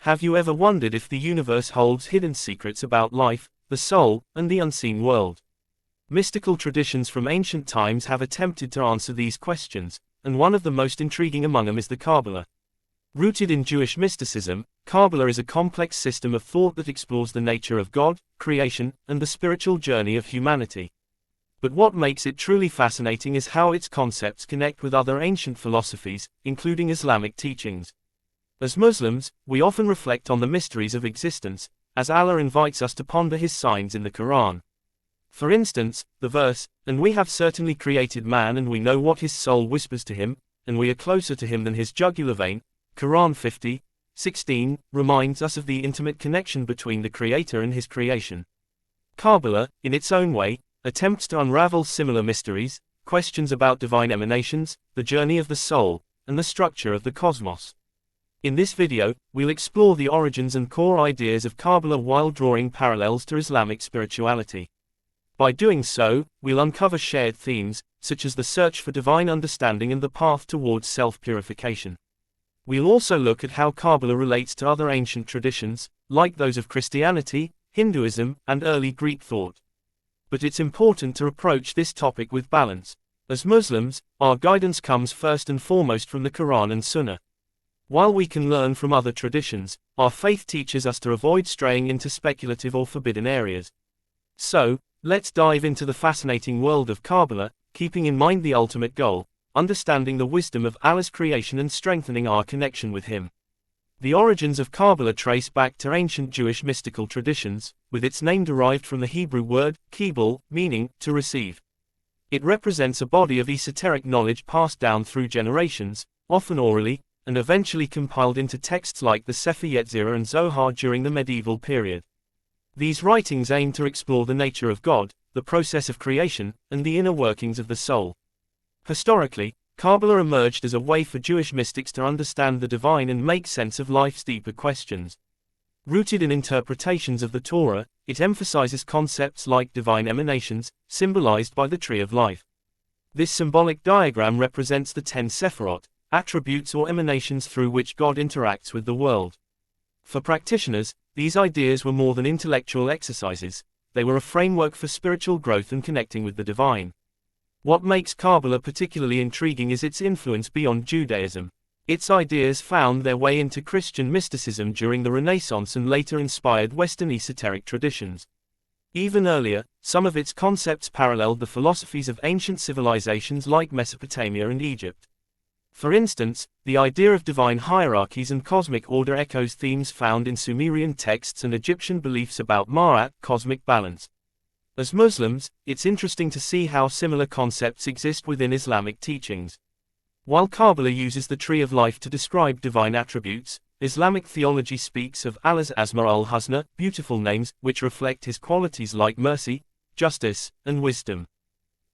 Have you ever wondered if the universe holds hidden secrets about life, the soul, and the unseen world? Mystical traditions from ancient times have attempted to answer these questions, and one of the most intriguing among them is the Kabbalah. Rooted in Jewish mysticism, Kabbalah is a complex system of thought that explores the nature of God, creation, and the spiritual journey of humanity. But what makes it truly fascinating is how its concepts connect with other ancient philosophies, including Islamic teachings. As Muslims, we often reflect on the mysteries of existence, as Allah invites us to ponder His signs in the Quran. For instance, the verse, "And we have certainly created man and we know what his soul whispers to him, and we are closer to him than his jugular vein," Quran 50:16, reminds us of the intimate connection between the Creator and His creation. Kabbalah, in its own way, attempts to unravel similar mysteries, questions about divine emanations, the journey of the soul, and the structure of the cosmos. In this video, we'll explore the origins and core ideas of Kabbalah while drawing parallels to Islamic spirituality. By doing so, we'll uncover shared themes, such as the search for divine understanding and the path towards self-purification. We'll also look at how Kabbalah relates to other ancient traditions, like those of Christianity, Hinduism, and early Greek thought. But it's important to approach this topic with balance. As Muslims, our guidance comes first and foremost from the Quran and Sunnah. While we can learn from other traditions, our faith teaches us to avoid straying into speculative or forbidden areas. So, let's dive into the fascinating world of Kabbalah, keeping in mind the ultimate goal: understanding the wisdom of Allah's creation and strengthening our connection with Him. The origins of Kabbalah trace back to ancient Jewish mystical traditions, with its name derived from the Hebrew word, Qabal, meaning, to receive. It represents a body of esoteric knowledge passed down through generations, often orally, and eventually compiled into texts like the Sefer Yetzirah and Zohar during the medieval period. These writings aim to explore the nature of God, the process of creation, and the inner workings of the soul. Historically, Kabbalah emerged as a way for Jewish mystics to understand the divine and make sense of life's deeper questions. Rooted in interpretations of the Torah, it emphasizes concepts like divine emanations, symbolized by the tree of life. This symbolic diagram represents the 10 Sephirot, attributes or emanations through which God interacts with the world. For practitioners, these ideas were more than intellectual exercises, they were a framework for spiritual growth and connecting with the divine. What makes Kabbalah particularly intriguing is its influence beyond Judaism. Its ideas found their way into Christian mysticism during the Renaissance and later inspired Western esoteric traditions. Even earlier, some of its concepts paralleled the philosophies of ancient civilizations like Mesopotamia and Egypt. For instance, the idea of divine hierarchies and cosmic order echoes themes found in Sumerian texts and Egyptian beliefs about Ma'at, cosmic balance. As Muslims, it's interesting to see how similar concepts exist within Islamic teachings. While Kabbalah uses the tree of life to describe divine attributes, Islamic theology speaks of Allah's Asma al-Husna, beautiful names, which reflect His qualities like mercy, justice, and wisdom.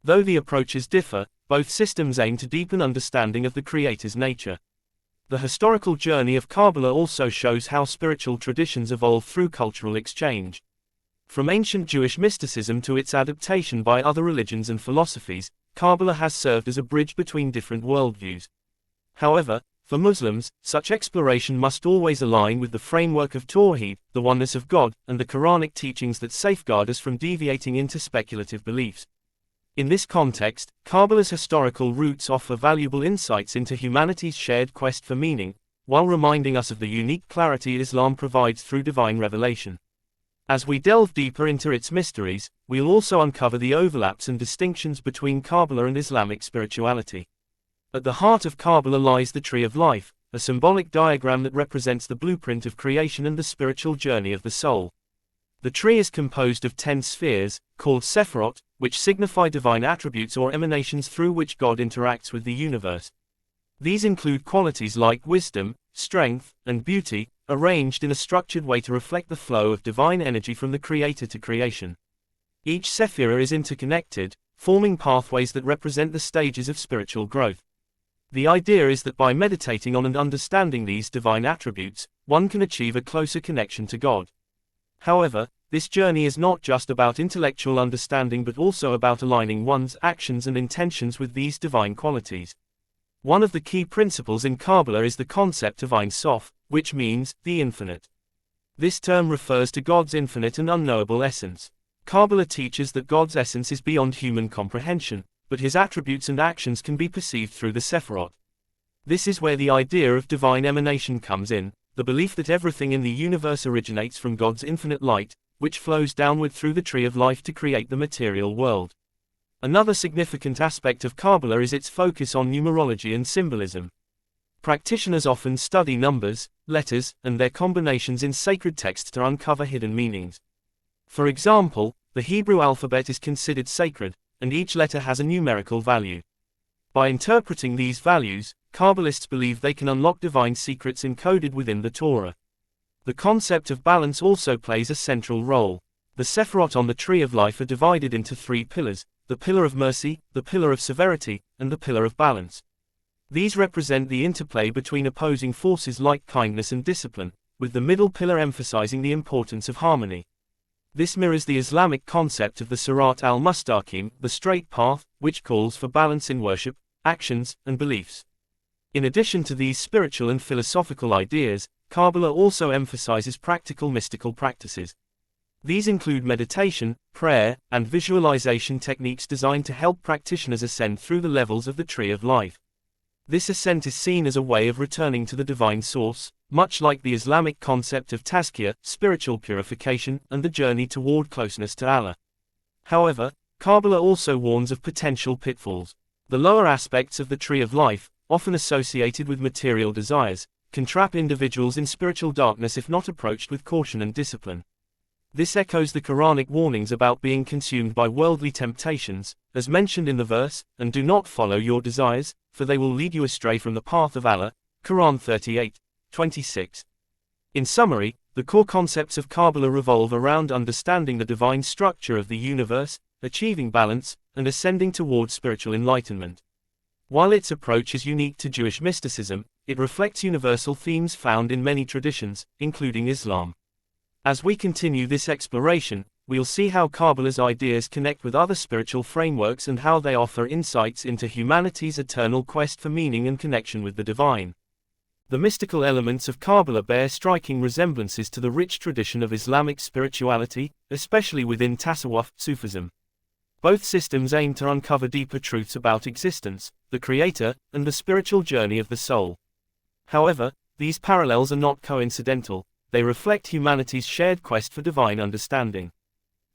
Though the approaches differ, both systems aim to deepen understanding of the Creator's nature. The historical journey of Kabbalah also shows how spiritual traditions evolve through cultural exchange. From ancient Jewish mysticism to its adaptation by other religions and philosophies, Kabbalah has served as a bridge between different worldviews. However, for Muslims, such exploration must always align with the framework of Tawhid, the oneness of God, and the Quranic teachings that safeguard us from deviating into speculative beliefs. In this context, Kabbalah's historical roots offer valuable insights into humanity's shared quest for meaning, while reminding us of the unique clarity Islam provides through divine revelation. As we delve deeper into its mysteries, we'll also uncover the overlaps and distinctions between Kabbalah and Islamic spirituality. At the heart of Kabbalah lies the Tree of Life, a symbolic diagram that represents the blueprint of creation and the spiritual journey of the soul. The tree is composed of 10 spheres, called Sephirot, which signify divine attributes or emanations through which God interacts with the universe. These include qualities like wisdom, strength, and beauty, arranged in a structured way to reflect the flow of divine energy from the Creator to creation. Each sephira is interconnected, forming pathways that represent the stages of spiritual growth. The idea is that by meditating on and understanding these divine attributes, one can achieve a closer connection to God. However, this journey is not just about intellectual understanding but also about aligning one's actions and intentions with these divine qualities. One of the key principles in Kabbalah is the concept of Ein Sof, which means the infinite. This term refers to God's infinite and unknowable essence. Kabbalah teaches that God's essence is beyond human comprehension, but his attributes and actions can be perceived through the Sephirot. This is where the idea of divine emanation comes in, the belief that everything in the universe originates from God's infinite light, which flows downward through the tree of life to create the material world. Another significant aspect of Kabbalah is its focus on numerology and symbolism. Practitioners often study numbers, letters, and their combinations in sacred texts to uncover hidden meanings. For example, the Hebrew alphabet is considered sacred, and each letter has a numerical value. By interpreting these values, Kabbalists believe they can unlock divine secrets encoded within the Torah. The concept of balance also plays a central role. The Sephirot on the Tree of Life are divided into three pillars: the pillar of mercy, the pillar of severity, and the pillar of balance. These represent the interplay between opposing forces like kindness and discipline, with the middle pillar emphasizing the importance of harmony. This mirrors the Islamic concept of the Sirat al-Mustaqim, the straight path, which calls for balance in worship, actions, and beliefs. In addition to these spiritual and philosophical ideas, Kabbalah also emphasizes practical mystical practices. These include meditation, prayer, and visualization techniques designed to help practitioners ascend through the levels of the Tree of Life. This ascent is seen as a way of returning to the divine source, much like the Islamic concept of tazkiyah, spiritual purification, and the journey toward closeness to Allah. However, Kabbalah also warns of potential pitfalls. The lower aspects of the Tree of Life, often associated with material desires, can trap individuals in spiritual darkness if not approached with caution and discipline. This echoes the Quranic warnings about being consumed by worldly temptations, as mentioned in the verse, "And do not follow your desires, for they will lead you astray from the path of Allah." Quran 38:26. In summary, the core concepts of Kabbalah revolve around understanding the divine structure of the universe, achieving balance, and ascending toward spiritual enlightenment. While its approach is unique to Jewish mysticism, it reflects universal themes found in many traditions, including Islam. As we continue this exploration, we'll see how Kabbalah's ideas connect with other spiritual frameworks and how they offer insights into humanity's eternal quest for meaning and connection with the divine. The mystical elements of Kabbalah bear striking resemblances to the rich tradition of Islamic spirituality, especially within Tasawwuf, Sufism. Both systems aim to uncover deeper truths about existence, the Creator, and the spiritual journey of the soul. However, these parallels are not coincidental. They reflect humanity's shared quest for divine understanding.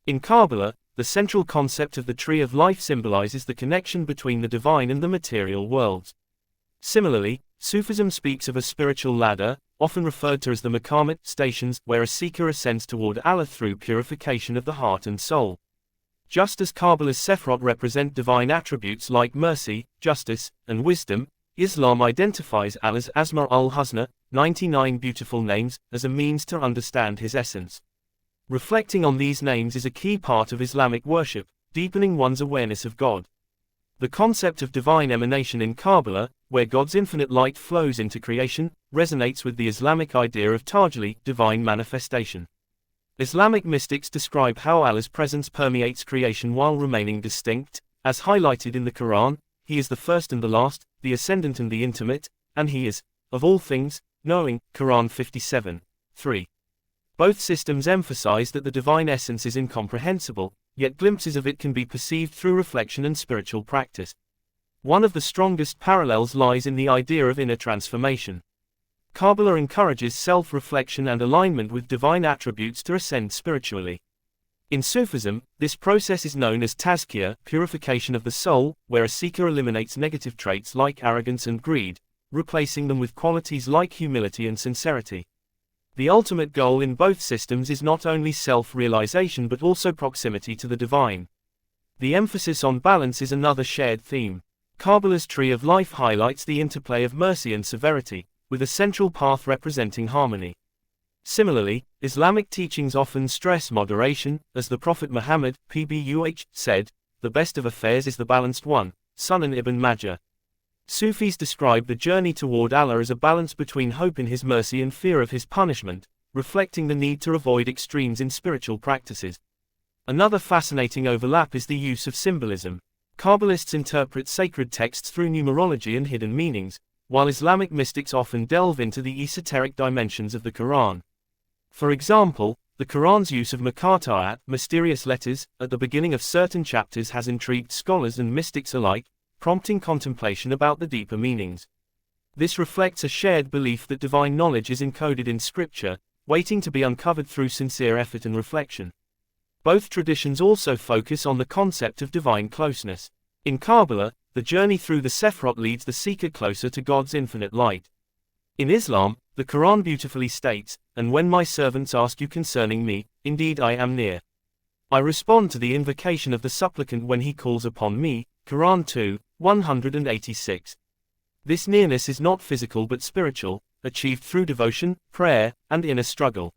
In Kabbalah, the central concept of the Tree of Life symbolizes the connection between the divine and the material worlds. Similarly, Sufism speaks of a spiritual ladder, often referred to as the maqamat, stations, where a seeker ascends toward Allah through purification of the heart and soul. Just as Kabbalah's Sephirot represent divine attributes like mercy, justice, and wisdom, Islam identifies Allah's Asma al-Husna, 99 beautiful names, as a means to understand his essence. Reflecting on these names is a key part of Islamic worship, deepening one's awareness of God. The concept of divine emanation in Kabbalah, where God's infinite light flows into creation, resonates with the Islamic idea of tajalli, divine manifestation. Islamic mystics describe how Allah's presence permeates creation while remaining distinct, as highlighted in the Quran. He is the first and the last, the ascendant and the intimate, and he is, of all things, knowing. Quran 57:3. Both systems emphasize that the divine essence is incomprehensible, yet glimpses of it can be perceived through reflection and spiritual practice. One of the strongest parallels lies in the idea of inner transformation. Kabbalah encourages self-reflection and alignment with divine attributes to ascend spiritually. In Sufism, this process is known as tazkiyah, purification of the soul, where a seeker eliminates negative traits like arrogance and greed, replacing them with qualities like humility and sincerity. The ultimate goal in both systems is not only self-realization but also proximity to the divine. The emphasis on balance is another shared theme. Kabbalah's Tree of Life highlights the interplay of mercy and severity, with a central path representing harmony. Similarly, Islamic teachings often stress moderation, as the Prophet Muhammad, PBUH, said, "The best of affairs is the balanced one." Sunan Ibn Majah. Sufis describe the journey toward Allah as a balance between hope in His mercy and fear of His punishment, reflecting the need to avoid extremes in spiritual practices. Another fascinating overlap is the use of symbolism. Kabbalists interpret sacred texts through numerology and hidden meanings, while Islamic mystics often delve into the esoteric dimensions of the Quran. For example, the Quran's use of makata'at, mysterious letters, at the beginning of certain chapters has intrigued scholars and mystics alike, prompting contemplation about the deeper meanings. This reflects a shared belief that divine knowledge is encoded in scripture, waiting to be uncovered through sincere effort and reflection. Both traditions also focus on the concept of divine closeness. In Kabbalah, the journey through the Sephiroth leads the seeker closer to God's infinite light. In Islam, the Quran beautifully states, "And when my servants ask you concerning me, indeed I am near. I respond to the invocation of the supplicant when he calls upon me." Quran 2, 186. This nearness is not physical but spiritual, achieved through devotion, prayer, and inner struggle.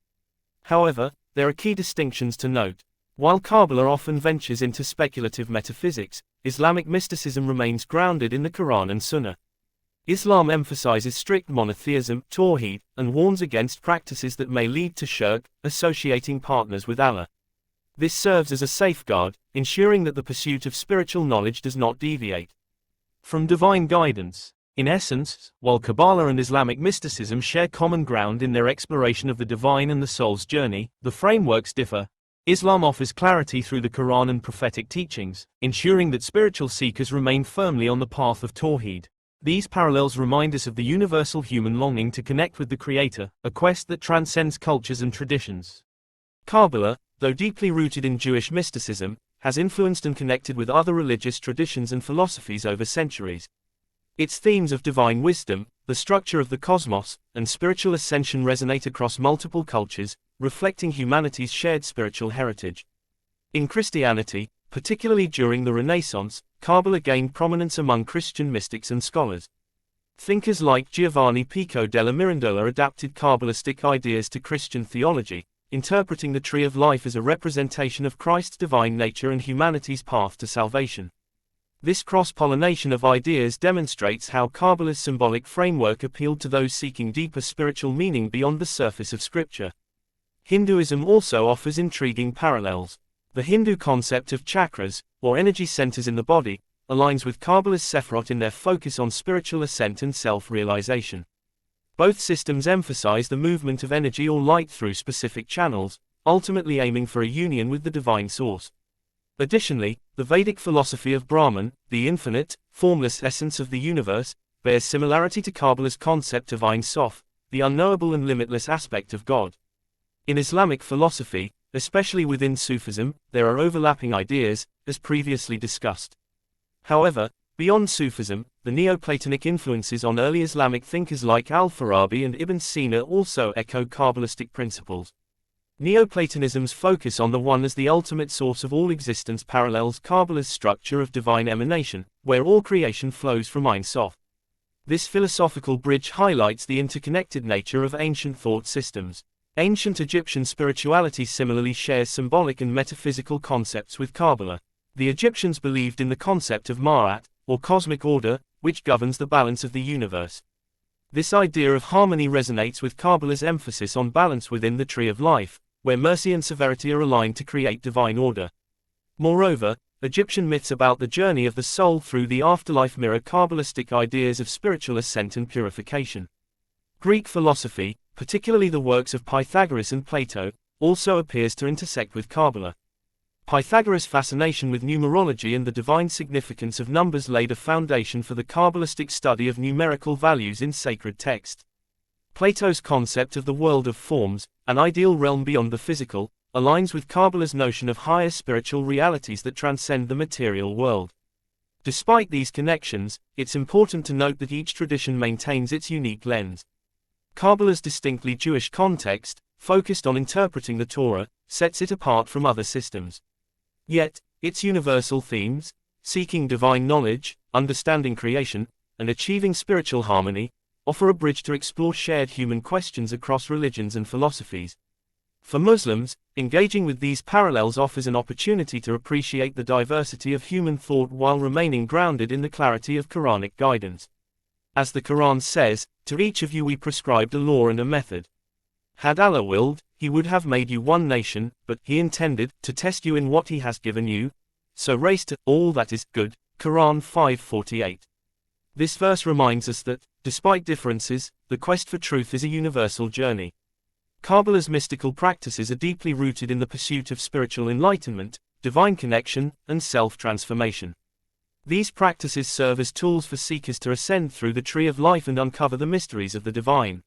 However, there are key distinctions to note. While Kabbalah often ventures into speculative metaphysics, Islamic mysticism remains grounded in the Quran and Sunnah. Islam emphasizes strict monotheism, tawheed, and warns against practices that may lead to shirk, associating partners with Allah. This serves as a safeguard, ensuring that the pursuit of spiritual knowledge does not deviate from divine guidance. In essence, while Kabbalah and Islamic mysticism share common ground in their exploration of the divine and the soul's journey, the frameworks differ. Islam offers clarity through the Quran and prophetic teachings, ensuring that spiritual seekers remain firmly on the path of tawheed. These parallels remind us of the universal human longing to connect with the Creator, a quest that transcends cultures and traditions. Kabbalah, though deeply rooted in Jewish mysticism, has influenced and connected with other religious traditions and philosophies over centuries. Its themes of divine wisdom, the structure of the cosmos, and spiritual ascension resonate across multiple cultures, reflecting humanity's shared spiritual heritage. In Christianity, particularly during the Renaissance, Kabbalah gained prominence among Christian mystics and scholars. Thinkers like Giovanni Pico della Mirandola adapted Kabbalistic ideas to Christian theology, interpreting the tree of life as a representation of Christ's divine nature and humanity's path to salvation. This cross-pollination of ideas demonstrates how Kabbalah's symbolic framework appealed to those seeking deeper spiritual meaning beyond the surface of scripture. Hinduism also offers intriguing parallels. The Hindu concept of chakras, or energy centers in the body, aligns with Kabbalah's Sephiroth in their focus on spiritual ascent and self-realization. Both systems emphasize the movement of energy or light through specific channels, ultimately aiming for a union with the divine source. Additionally, the Vedic philosophy of Brahman, the infinite, formless essence of the universe, bears similarity to Kabbalah's concept of Ein Sof, the unknowable and limitless aspect of God. In Islamic philosophy, especially within Sufism, there are overlapping ideas, as previously discussed. However, beyond Sufism, the Neoplatonic influences on early Islamic thinkers like Al-Farabi and Ibn Sina also echo Kabbalistic principles. Neoplatonism's focus on the One as the ultimate source of all existence parallels Kabbalah's structure of divine emanation, where all creation flows from Ein Sof. This philosophical bridge highlights the interconnected nature of ancient thought systems. Ancient Egyptian spirituality similarly shares symbolic and metaphysical concepts with Kabbalah. The Egyptians believed in the concept of Ma'at, or cosmic order, which governs the balance of the universe. This idea of harmony resonates with Kabbalah's emphasis on balance within the tree of life, where mercy and severity are aligned to create divine order. Moreover, Egyptian myths about the journey of the soul through the afterlife mirror Kabbalistic ideas of spiritual ascent and purification. Greek philosophy, particularly the works of Pythagoras and Plato, also appears to intersect with Kabbalah. Pythagoras' fascination with numerology and the divine significance of numbers laid a foundation for the Kabbalistic study of numerical values in sacred text. Plato's concept of the world of forms, an ideal realm beyond the physical, aligns with Kabbalah's notion of higher spiritual realities that transcend the material world. Despite these connections, it's important to note that each tradition maintains its unique lens. Kabbalah's distinctly Jewish context, focused on interpreting the Torah, sets it apart from other systems. Yet, its universal themes, seeking divine knowledge, understanding creation, and achieving spiritual harmony, offer a bridge to explore shared human questions across religions and philosophies. For Muslims, engaging with these parallels offers an opportunity to appreciate the diversity of human thought while remaining grounded in the clarity of Quranic guidance. As the Quran says, "To each of you we prescribed a law and a method. Had Allah willed, He would have made you one nation, but He intended to test you in what He has given you, so race to all that is good, Quran 5:48. This verse reminds us that, despite differences, the quest for truth is a universal journey. Kabbalah's mystical practices are deeply rooted in the pursuit of spiritual enlightenment, divine connection, and self-transformation. These practices serve as tools for seekers to ascend through the tree of life and uncover the mysteries of the divine.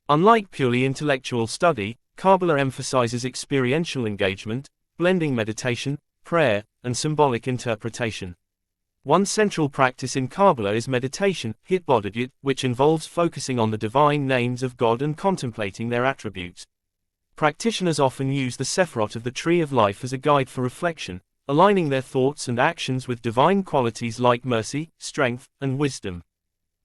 Unlike purely intellectual study, Kabbalah emphasizes experiential engagement, blending meditation, prayer, and symbolic interpretation. One central practice in Kabbalah is meditation, hitbodhidut, which involves focusing on the divine names of God and contemplating their attributes. Practitioners often use the Sephirot of the Tree of Life as a guide for reflection, aligning their thoughts and actions with divine qualities like mercy, strength, and wisdom.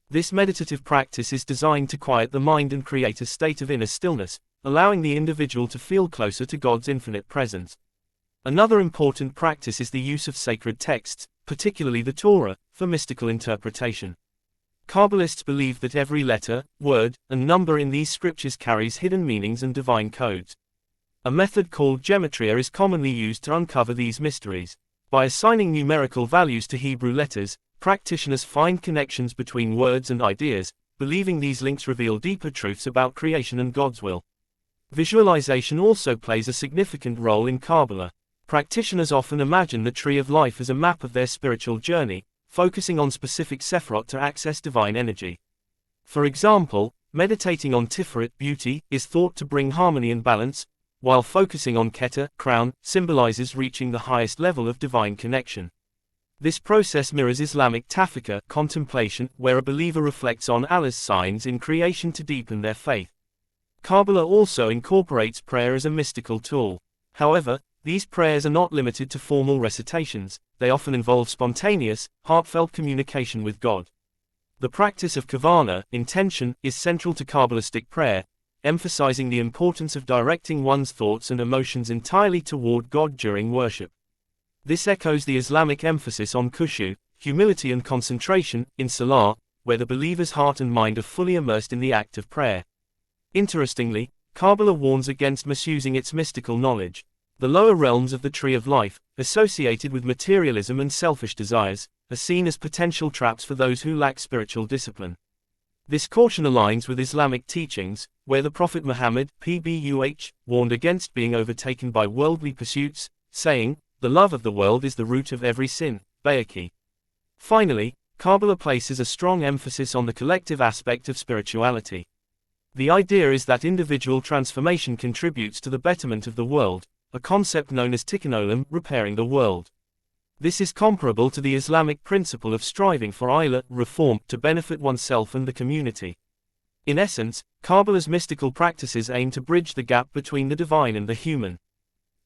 This meditative practice is designed to quiet the mind and create a state of inner stillness, allowing the individual to feel closer to God's infinite presence. Another important practice is the use of sacred texts, particularly the Torah, for mystical interpretation. Kabbalists believe that every letter, word, and number in these scriptures carries hidden meanings and divine codes. A method called gematria is commonly used to uncover these mysteries. By assigning numerical values to Hebrew letters, practitioners find connections between words and ideas, believing these links reveal deeper truths about creation and God's will. Visualization also plays a significant role in Kabbalah. Practitioners often imagine the tree of life as a map of their spiritual journey, focusing on specific sephirot to access divine energy. For example, meditating on Tiferet, beauty, is thought to bring harmony and balance, while focusing on Keter, crown, symbolizes reaching the highest level of divine connection. This process mirrors Islamic tafakkur, contemplation, where a believer reflects on Allah's signs in creation to deepen their faith. Kabbalah also incorporates prayer as a mystical tool. However, these prayers are not limited to formal recitations, they often involve spontaneous, heartfelt communication with God. The practice of kavana, intention, is central to Kabbalistic prayer, emphasizing the importance of directing one's thoughts and emotions entirely toward God during worship. This echoes the Islamic emphasis on khushu, humility and concentration, in salah, where the believer's heart and mind are fully immersed in the act of prayer. Interestingly, Kabbalah warns against misusing its mystical knowledge. The lower realms of the tree of life, associated with materialism and selfish desires, are seen as potential traps for those who lack spiritual discipline. This caution aligns with Islamic teachings, where the Prophet Muhammad, PBUH, warned against being overtaken by worldly pursuits, saying, "The love of the world is the root of every sin." Bayhaqi. Finally, Kabbalah places a strong emphasis on the collective aspect of spirituality. The idea is that individual transformation contributes to the betterment of the world, a concept known as tikkun olam, repairing the world. This is comparable to the Islamic principle of striving for ilah, reform, to benefit oneself and the community. In essence, Kabbalah's mystical practices aim to bridge the gap between the divine and the human.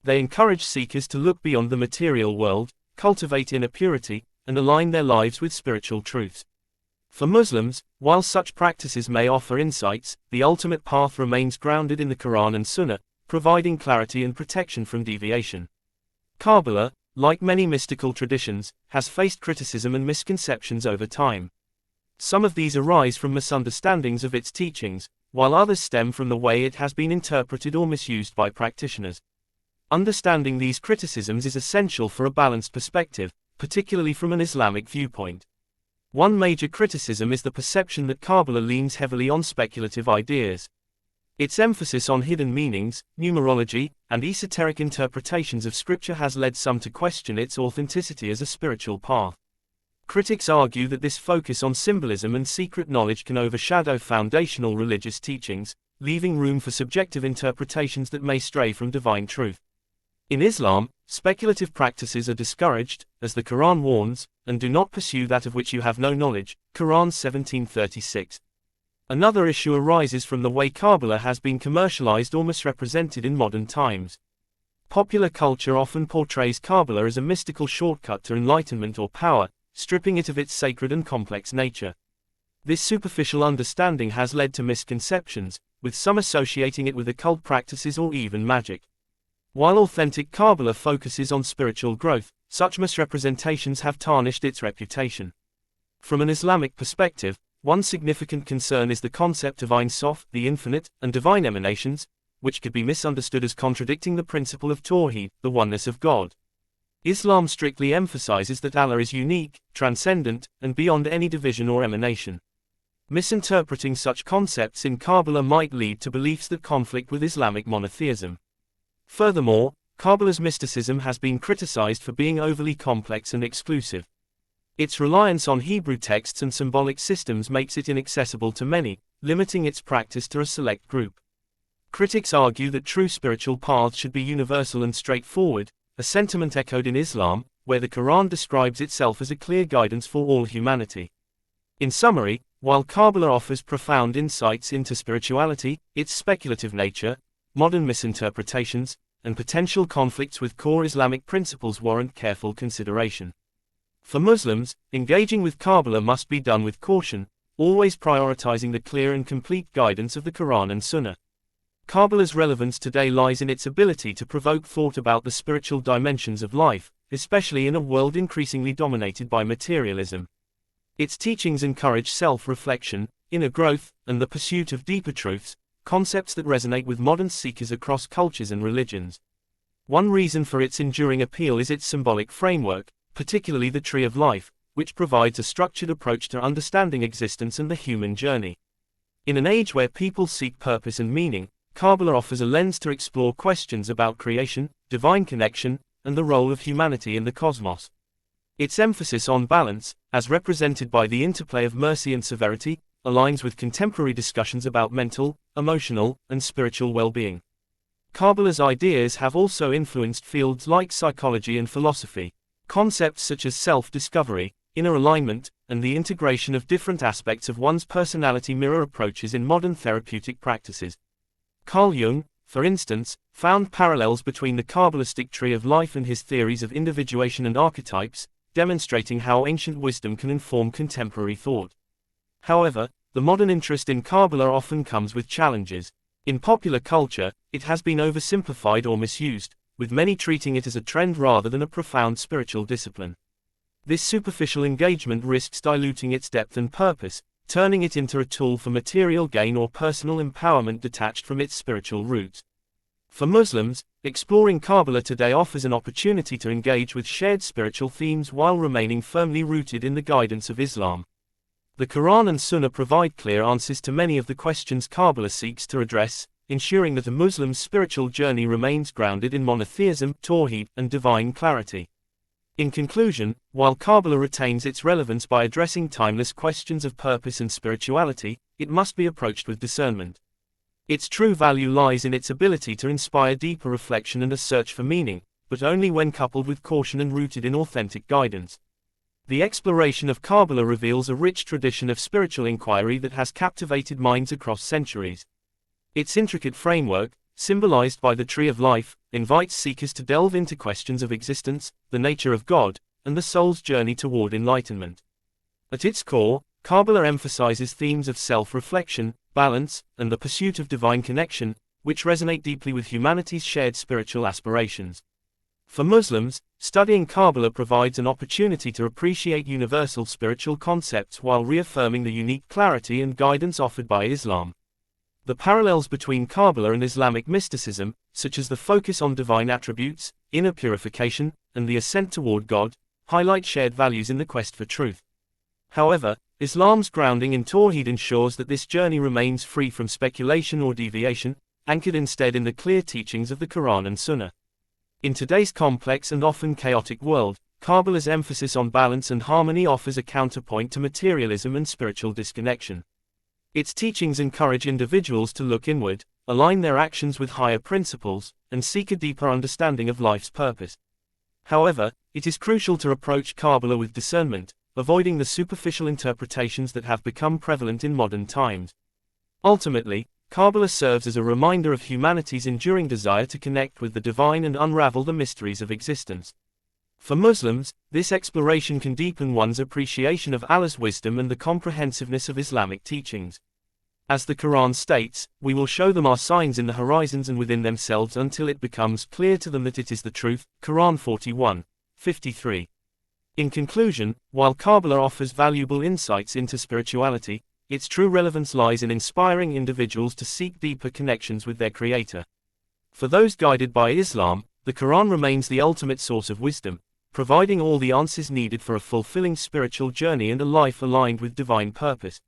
They encourage seekers to look beyond the material world, cultivate inner purity, and align their lives with spiritual truths. For Muslims, while such practices may offer insights, the ultimate path remains grounded in the Quran and Sunnah, providing clarity and protection from deviation. Kabbalah, like many mystical traditions, has faced criticism and misconceptions over time. Some of these arise from misunderstandings of its teachings, while others stem from the way it has been interpreted or misused by practitioners. Understanding these criticisms is essential for a balanced perspective, particularly from an Islamic viewpoint. One major criticism is the perception that Kabbalah leans heavily on speculative ideas. Its emphasis on hidden meanings, numerology, and esoteric interpretations of scripture has led some to question its authenticity as a spiritual path. Critics argue that this focus on symbolism and secret knowledge can overshadow foundational religious teachings, leaving room for subjective interpretations that may stray from divine truth. In Islam, speculative practices are discouraged, as the Quran warns, and do not pursue that of which you have no knowledge. Quran 17:36. Another issue arises from the way Kabbalah has been commercialized or misrepresented in modern times. Popular culture often portrays Kabbalah as a mystical shortcut to enlightenment or power, stripping it of its sacred and complex nature. This superficial understanding has led to misconceptions, with some associating it with occult practices or even magic. While authentic Kabbalah focuses on spiritual growth, such misrepresentations have tarnished its reputation. From an Islamic perspective, one significant concern is the concept of Ein Sof, the infinite, and divine emanations, which could be misunderstood as contradicting the principle of Tawhid, the oneness of God. Islam strictly emphasizes that Allah is unique, transcendent, and beyond any division or emanation. Misinterpreting such concepts in Qabbalah might lead to beliefs that conflict with Islamic monotheism. Furthermore, Kabbalah's mysticism has been criticized for being overly complex and exclusive. Its reliance on Hebrew texts and symbolic systems makes it inaccessible to many, limiting its practice to a select group. Critics argue that true spiritual paths should be universal and straightforward, a sentiment echoed in Islam, where the Quran describes itself as a clear guidance for all humanity. In summary, while Qabbalah offers profound insights into spirituality, its speculative nature, modern misinterpretations, and potential conflicts with core Islamic principles warrant careful consideration. For Muslims, engaging with Qabbalah must be done with caution, always prioritizing the clear and complete guidance of the Quran and Sunnah. Qabbalah's relevance today lies in its ability to provoke thought about the spiritual dimensions of life, especially in a world increasingly dominated by materialism. Its teachings encourage self-reflection, inner growth, and the pursuit of deeper truths, concepts that resonate with modern seekers across cultures and religions. One reason for its enduring appeal is its symbolic framework, particularly the Tree of Life, which provides a structured approach to understanding existence and the human journey. In an age where people seek purpose and meaning, Qabbalah offers a lens to explore questions about creation, divine connection, and the role of humanity in the cosmos. Its emphasis on balance, as represented by the interplay of mercy and severity, aligns with contemporary discussions about mental, emotional, and spiritual well-being. Qabbalah's ideas have also influenced fields like psychology and philosophy. Concepts such as self-discovery, inner alignment, and the integration of different aspects of one's personality mirror approaches in modern therapeutic practices. Carl Jung, for instance, found parallels between the Kabbalistic Tree of Life and his theories of individuation and archetypes, demonstrating how ancient wisdom can inform contemporary thought. However, the modern interest in Qabbalah often comes with challenges. In popular culture, it has been oversimplified or misused, with many treating it as a trend rather than a profound spiritual discipline. This superficial engagement risks diluting its depth and purpose, turning it into a tool for material gain or personal empowerment detached from its spiritual roots. For Muslims, exploring Qabbalah today offers an opportunity to engage with shared spiritual themes while remaining firmly rooted in the guidance of Islam. The Quran and Sunnah provide clear answers to many of the questions Qabbalah seeks to address, ensuring that a Muslim's spiritual journey remains grounded in monotheism, tawhid, and divine clarity. In conclusion, while Qabbalah retains its relevance by addressing timeless questions of purpose and spirituality, it must be approached with discernment. Its true value lies in its ability to inspire deeper reflection and a search for meaning, but only when coupled with caution and rooted in authentic guidance. The exploration of Qabbalah reveals a rich tradition of spiritual inquiry that has captivated minds across centuries. Its intricate framework, symbolized by the Tree of Life, invites seekers to delve into questions of existence, the nature of God, and the soul's journey toward enlightenment. At its core, Qabbalah emphasizes themes of self-reflection, balance, and the pursuit of divine connection, which resonate deeply with humanity's shared spiritual aspirations. For Muslims, studying Qabbalah provides an opportunity to appreciate universal spiritual concepts while reaffirming the unique clarity and guidance offered by Islam. The parallels between Qabbalah and Islamic mysticism, such as the focus on divine attributes, inner purification, and the ascent toward God, highlight shared values in the quest for truth. However, Islam's grounding in Tawhid ensures that this journey remains free from speculation or deviation, anchored instead in the clear teachings of the Quran and Sunnah. In today's complex and often chaotic world, Qabbalah's emphasis on balance and harmony offers a counterpoint to materialism and spiritual disconnection. Its teachings encourage individuals to look inward, align their actions with higher principles, and seek a deeper understanding of life's purpose. However, it is crucial to approach Qabbalah with discernment, avoiding the superficial interpretations that have become prevalent in modern times. Ultimately, Qabbalah serves as a reminder of humanity's enduring desire to connect with the divine and unravel the mysteries of existence. For Muslims, this exploration can deepen one's appreciation of Allah's wisdom and the comprehensiveness of Islamic teachings. As the Quran states, we will show them our signs in the horizons and within themselves until it becomes clear to them that it is the truth. Quran 41:53. In conclusion, while Qabbalah offers valuable insights into spirituality, its true relevance lies in inspiring individuals to seek deeper connections with their Creator. For those guided by Islam, the Quran remains the ultimate source of wisdom, providing all the answers needed for a fulfilling spiritual journey and a life aligned with divine purpose.